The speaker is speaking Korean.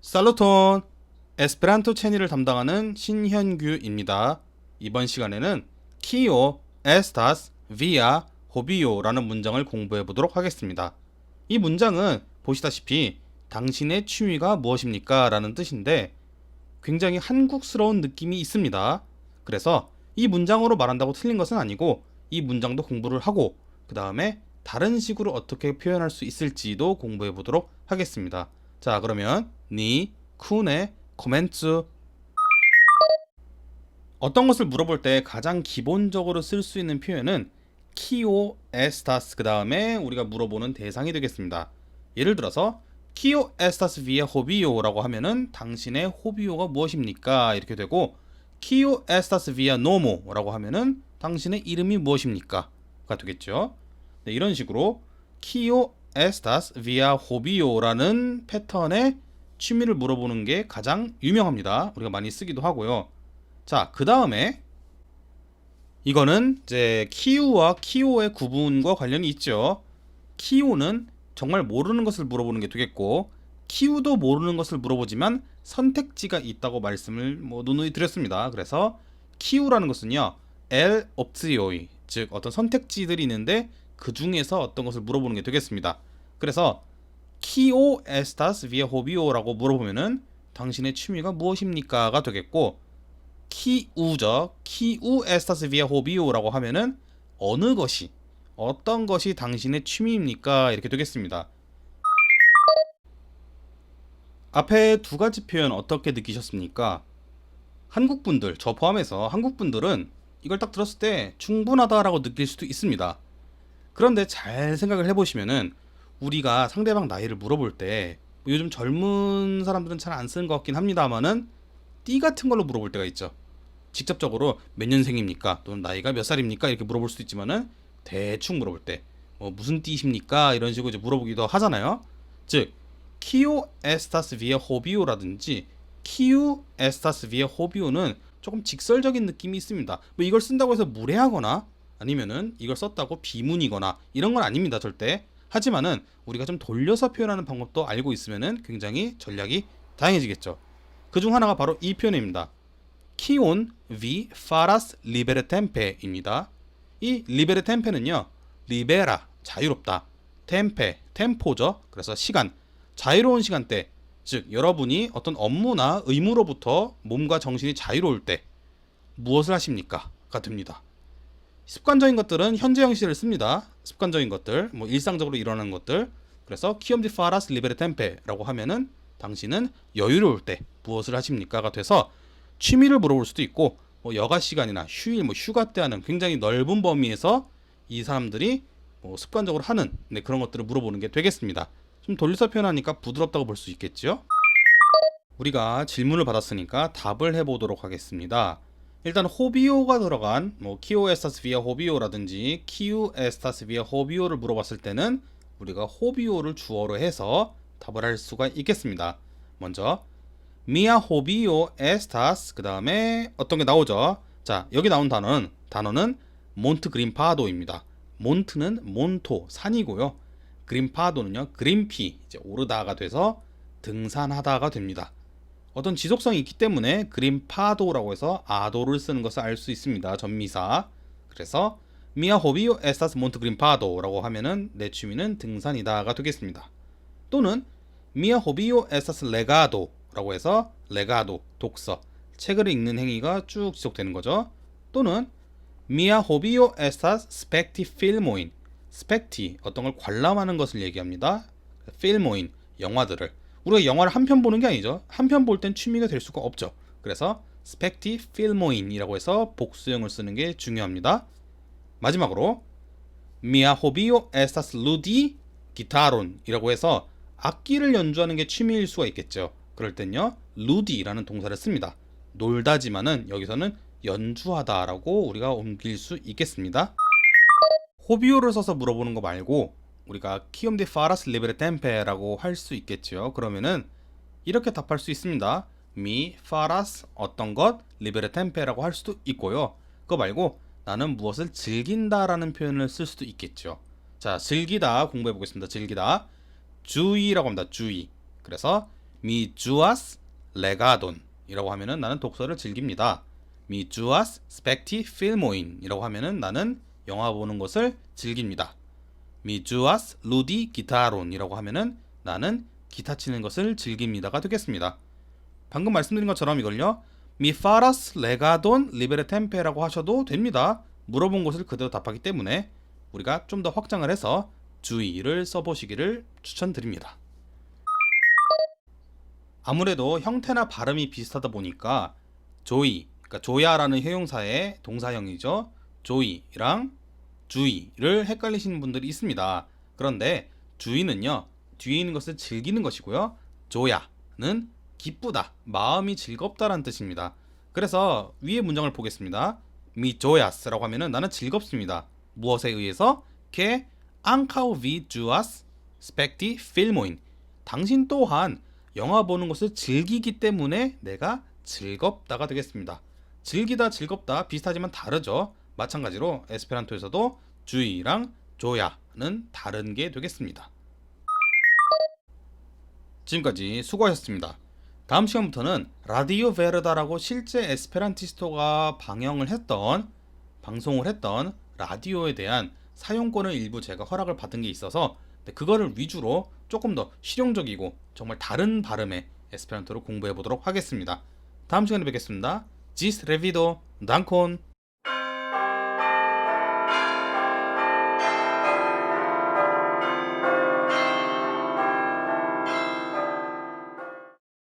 살루톤! 에스페란토 채널을 담당하는 신현규입니다. 이번 시간에는 키오 에스타스 비아 호비오라는 문장을 공부해 보도록 하겠습니다. 이 문장은 보시다시피 당신의 취미가 무엇입니까? 라는 뜻인데 굉장히 한국스러운 느낌이 있습니다. 그래서 이 문장으로 말한다고 틀린 것은 아니고 이 문장도 공부를 하고 그 다음에 다른 식으로 어떻게 표현할 수 있을지도 공부해 보도록 하겠습니다. 자, 그러면 니 쿤의 코멘츠. 어떤 것을 물어볼 때 가장 기본적으로 쓸 수 있는 표현은 키오 에스타스 그 다음에 우리가 물어보는 대상이 되겠습니다. 예를 들어서 키오 에스타스 비에 호비오라고 하면은 당신의 호비오가 무엇입니까? 이렇게 되고 키오 에스타스 비에 노모라고 하면은 당신의 이름이 무엇입니까? 가 되겠죠. 네, 이런 식으로 키오 에스타스 비아 호비오라는 패턴의 취미를 물어보는 게 가장 유명합니다. 우리가 많이 쓰기도 하고요. 자, 그 다음에 이거는 이제 키우와 키오의 구분과 관련이 있죠. 키오는 정말 모르는 것을 물어보는 게 되겠고 키우도 모르는 것을 물어보지만 선택지가 있다고 말씀을 누누이 드렸습니다. 그래서 키우라는 것은요, 엘 옵지오이, 즉 어떤 선택지들이 있는데 그 중에서 어떤 것을 물어보는 게 되겠습니다. 그래서 키오 에스타스 비에 호비오라고 물어보면은 당신의 취미가 무엇입니까가 되겠고, 키우죠. 키우 에스타스 비에 호비오라고 하면은 어느 것이, 어떤 것이 당신의 취미입니까? 이렇게 되겠습니다. 앞에 두 가지 표현 어떻게 느끼셨습니까? 한국분들, 저 포함해서 한국분들은 이걸 딱 들었을 때 충분하다라고 느낄 수도 있습니다. 그런데 잘 생각을 해보시면은 우리가 상대방 나이를 물어볼 때 요즘 젊은 사람들은 잘 안 쓰는 것 같긴 합니다만은 띠 같은 걸로 물어볼 때가 있죠. 직접적으로 몇 년생입니까? 또는 나이가 몇 살입니까? 이렇게 물어볼 수도 있지만은 대충 물어볼 때 무슨 띠십니까? 이런 식으로 이제 물어보기도 하잖아요. 즉 키오 에스타스 비에 호비오라든지 키우 에스타스 비에 호비오는 조금 직설적인 느낌이 있습니다. 이걸 쓴다고 해서 무례하거나 아니면은 이걸 썼다고 비문이거나 이런 건 아닙니다, 절대. 하지만은 우리가 좀 돌려서 표현하는 방법도 알고 있으면은 굉장히 전략이 다양해지겠죠. 그중 하나가 바로 이 표현입니다. 키온 비 파라스 리베르 템페입니다. 이 리베르 템페는요, 리베라 자유롭다, 템페 템포죠. 그래서 시간, 자유로운 시간대, 즉 여러분이 어떤 업무나 의무로부터 몸과 정신이 자유로울 때 무엇을 하십니까? 가 됩니다. 습관적인 것들은 현재 형식을 씁니다. 습관적인 것들, 일상적으로 일어나는 것들. 그래서 키엄 디 파라스 리베르 템페라고 하면은 당신은 여유로울 때 무엇을 하십니까가 돼서 취미를 물어볼 수도 있고 여가 시간이나 휴일, 휴가 때 하는 굉장히 넓은 범위에서 이 사람들이 습관적으로 하는 그런 것들을 물어보는 게 되겠습니다. 좀 돌려서 표현하니까 부드럽다고 볼 수 있겠죠? 우리가 질문을 받았으니까 답을 해보도록 하겠습니다. 일단 호비오가 들어간 키오 에스타스 비에 호비오라든지 키우 에스타스 비에 호비오를 물어봤을 때는 우리가 호비오를 주어로 해서 답을 할 수가 있겠습니다. 먼저 미아 호비오 에스타스 그 다음에 어떤 게 나오죠. 자, 여기 나온 단어는 몬트 그린파도입니다. 몬트는 몬토 산이고요. 그린파도는요 그린피 이제 오르다가 돼서 등산하다가 됩니다. 어떤 지속성이 있기 때문에 그린파도라고 해서 아도를 쓰는 것을 알 수 있습니다. 전미사. 그래서 미아 호비오 에스타스 몬트 그린파도라고 하면은 내 취미는 등산이다가 되겠습니다. 또는 미아 호비오 에스타스 레가도라고 해서 레가도 독서, 책을 읽는 행위가 쭉 지속되는 거죠. 또는 미아 호비오 에스타스 스펙티 필모인, 스펙티 어떤 걸 관람하는 것을 얘기합니다. 필모인 영화들을, 우리가 영화를 한 편 보는 게 아니죠. 한 편 볼 땐 취미가 될 수가 없죠. 그래서 스펙티 필모인이라고 해서 복수형을 쓰는 게 중요합니다. 마지막으로 미아 호비오 에스타스 루디 기타론이라고 해서 악기를 연주하는 게 취미일 수가 있겠죠. 그럴 땐요 루디라는 동사를 씁니다. 놀다지만은 여기서는 연주하다라고 우리가 옮길 수 있겠습니다. 호비오를 써서 물어보는 거 말고 우리가 키움 데 파라스 리베르 템페라고 할 수 있겠죠. 그러면은 이렇게 답할 수 있습니다. Mi faras 어떤 것 libere tempe라고 할 수도 있고요. 그거 말고 나는 무엇을 즐긴다라는 표현을 쓸 수도 있겠죠. 자, 즐기다 공부해 보겠습니다. 즐기다. 주의라고 합니다. 주의. 그래서 mi juas legadon 이라고 하면은 나는 독서를 즐깁니다. Mi juas specti filmoin 이라고 하면은 나는 영화 보는 것을 즐깁니다. Mi juas ludi gitaron 이라고 하면은 나는 기타 치는 것을 즐깁니다가 되겠습니다. 방금 말씀드린 것처럼 이걸요. Mi faras legadon libere tempe라고 하셔도 됩니다. 물어본 것을 그대로 답하기 때문에 우리가 좀 더 확장을 해서 주의를 써보시기를 추천드립니다. 아무래도 형태나 발음이 비슷하다 보니까 조이, 그러니까 조야라는 형용사의 동사형이죠. 조이랑 주의를 헷갈리시는 분들이 있습니다. 그런데 주의는요, 뒤에 있는 것을 즐기는 것이고요. 조야는 기쁘다, 마음이 즐겁다라는 뜻입니다. 그래서 위의 문장을 보겠습니다. Mi joyas라고 하면은 나는 즐겁습니다. 무엇에 의해서? Que ankaŭ vi ĝuas spekti filmojn. 당신 또한 영화 보는 것을 즐기기 때문에 내가 즐겁다가 되겠습니다. 즐기다, 즐겁다 비슷하지만 다르죠. 마찬가지로 에스페란토에서도 주의랑 조야는 다른 게 되겠습니다. 지금까지 수고하셨습니다. 다음 시간부터는 라디오 베르다라고 실제 에스페란티스토가 방송을 했던 라디오에 대한 사용권을 일부 제가 허락을 받은 게 있어서 그거를 위주로 조금 더 실용적이고 정말 다른 발음의 에스페란토를 공부해 보도록 하겠습니다. 다음 시간에 뵙겠습니다. 지스 레비도 단콘